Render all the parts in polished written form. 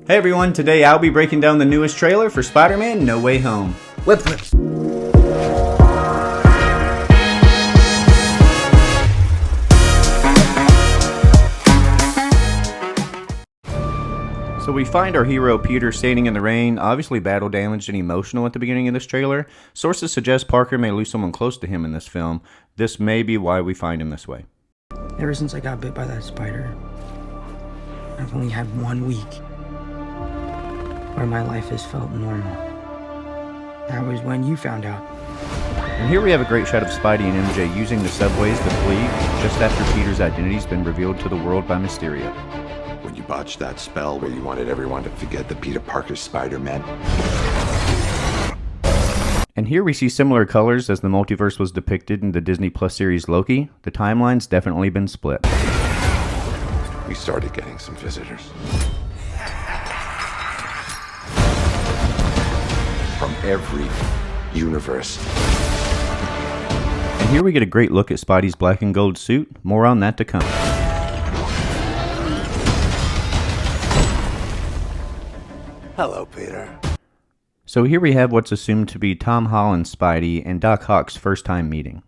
Hey everyone, today I'll be breaking down the newest trailer for Spider-Man No Way Home. Whip whips. So we find our hero Peter standing in the rain, obviously battle damaged and emotional at the beginning of this trailer. Sources suggest Parker may lose someone close to him in this film. This may be why we find him this way. Ever since I got bit by that spider, I've only had 1 week where my life has felt normal. That was when you found out. And here we have a great shot of Spidey and MJ using the subways to flee just after Peter's identity's been revealed to the world by Mysterio. When you botched that spell where you wanted everyone to forget that Peter Parker's Spider-Man. And here we see similar colors as the multiverse was depicted in the Disney Plus series Loki. The timeline's definitely been split. We started getting some visitors. From every universe. And here we get a great look at Spidey's black and gold suit. More on that to come. Hello, Peter. So here we have what's assumed to be Tom Holland's Spidey and Doc Ock's first time meeting.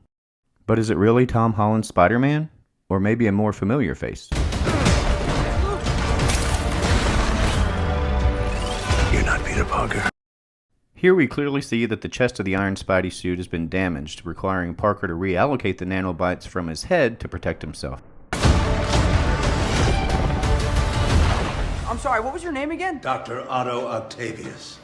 But is it really Tom Holland's Spider-Man? Or maybe a more familiar face? You're not Peter Parker. Here we clearly see that the chest of the Iron Spidey suit has been damaged, requiring Parker to reallocate the nanobites from his head to protect himself. I'm sorry, what was your name again? Dr. Otto Octavius.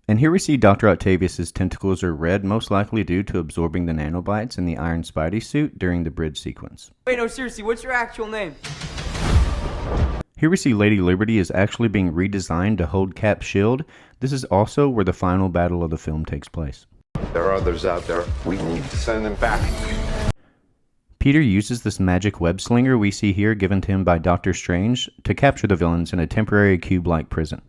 And here we see Dr. Octavius' tentacles are red, most likely due to absorbing the nanobites in the Iron Spidey suit during the bridge sequence. Wait, no, seriously, what's your actual name? Here we see Lady Liberty is actually being redesigned to hold Cap's shield. This is also where the final battle of the film takes place. There are others out there. We need to send them back. Peter uses this magic web slinger we see here given to him by Doctor Strange to capture the villains in a temporary cube-like prison.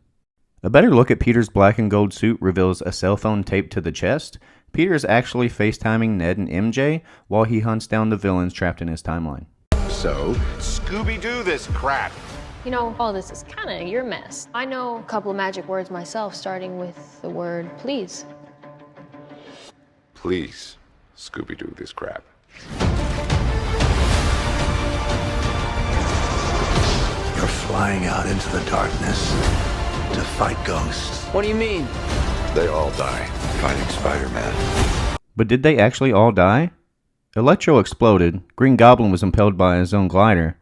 A better look at Peter's black and gold suit reveals a cell phone taped to the chest. Peter is actually FaceTiming Ned and MJ while he hunts down the villains trapped in his timeline. So, Scooby-Doo this crap. You know, all this is kind of your mess. I know a couple of magic words myself, starting with the word please. Please, Scooby-Doo this crap. You're flying out into the darkness to fight ghosts. What do you mean? They all die fighting Spider-Man. But did they actually all die? Electro exploded, Green Goblin was impelled by his own glider,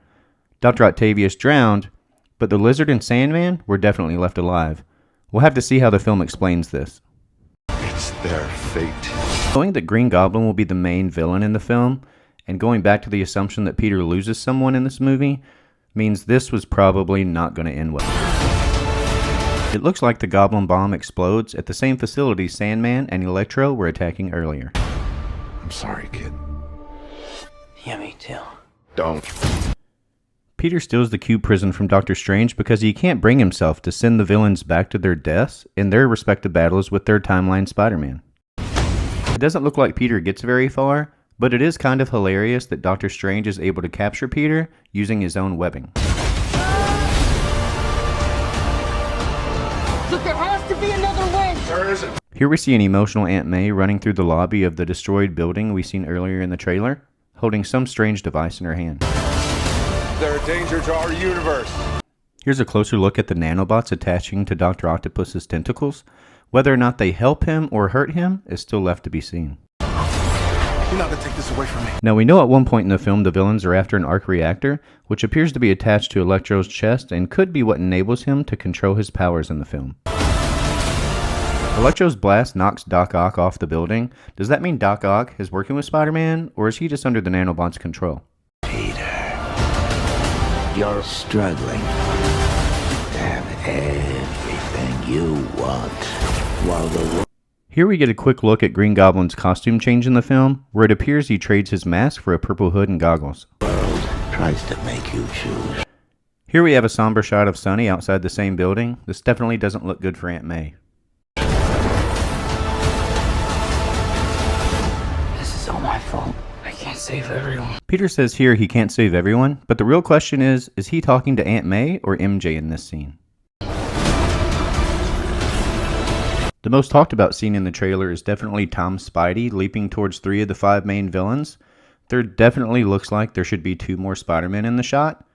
Dr. Octavius drowned, but the Lizard and Sandman were definitely left alive. We'll have to see how the film explains this. It's their fate. Knowing that Green Goblin will be the main villain in the film, and going back to the assumption that Peter loses someone in this movie, means this was probably not going to end well. It looks like the Goblin Bomb explodes at the same facility Sandman and Electro were attacking earlier. I'm sorry, kid. Yeah, me too. Don't. Peter steals the cube prison from Doctor Strange because he can't bring himself to send the villains back to their deaths in their respective battles with their timeline Spider-Man. It doesn't look like Peter gets very far, but it is kind of hilarious that Doctor Strange is able to capture Peter using his own webbing. Look, there has to be another way! There isn't. Here we see an emotional Aunt May running through the lobby of the destroyed building we seen earlier in the trailer, holding some strange device in her hand. They're a danger to our universe. Here's a closer look at the nanobots attaching to Dr. Octopus's tentacles. Whether or not they help him or hurt him is still left to be seen. You're not gonna take this away from me. Now we know at one point in the film the villains are after an arc reactor, which appears to be attached to Electro's chest and could be what enables him to control his powers in the film. Electro's blast knocks Doc Ock off the building. Does that mean Doc Ock is working with Spider-Man, or is he just under the nanobot's control? You're struggling to have everything you want while the world Here we get a quick look at Green Goblin's costume change in the film, where it appears he trades his mask for a purple hood and goggles. tries to make you choose. Here we have a somber shot of Sunny outside the same building. This definitely doesn't look good for Aunt May. This is all my fault. I can't save everyone. Peter says here he can't save everyone, but the real question is he talking to Aunt May or MJ in this scene? The most talked about scene in the trailer is definitely Tom Spidey leaping towards 3 of the 5 main villains. There definitely looks like there should be 2 more Spider-Men in the shot.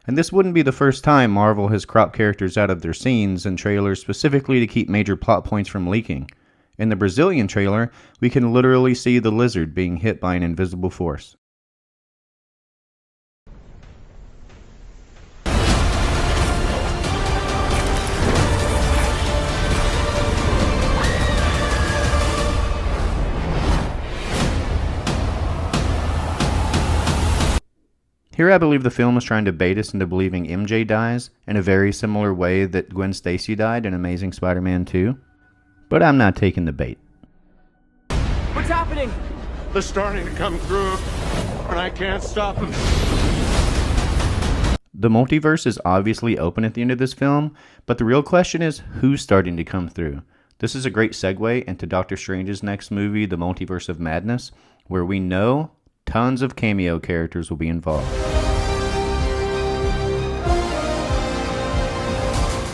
And this wouldn't be the first time Marvel has cropped characters out of their scenes and trailers specifically to keep major plot points from leaking. In the Brazilian trailer, we can literally see the Lizard being hit by an invisible force. Here I believe the film is trying to bait us into believing MJ dies in a very similar way that Gwen Stacy died in Amazing Spider-Man 2. But I'm not taking the bait. What's happening? They're starting to come through, and I can't stop them. The multiverse is obviously open at the end of this film, but the real question is who's starting to come through. This is a great segue into Doctor Strange's next movie, The Multiverse of Madness, where we know tons of cameo characters will be involved.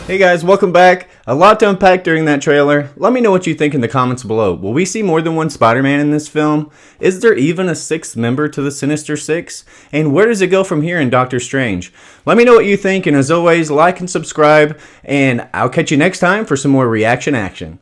Hey guys, welcome back. A lot to unpack during that trailer. Let me know what you think in the comments below. Will we see more than one Spider-Man in this film? Is there even a 6th member to the Sinister Six? And where does it go from here in Doctor Strange? Let me know what you think, and as always, like and subscribe, and I'll catch you next time for some more reaction action.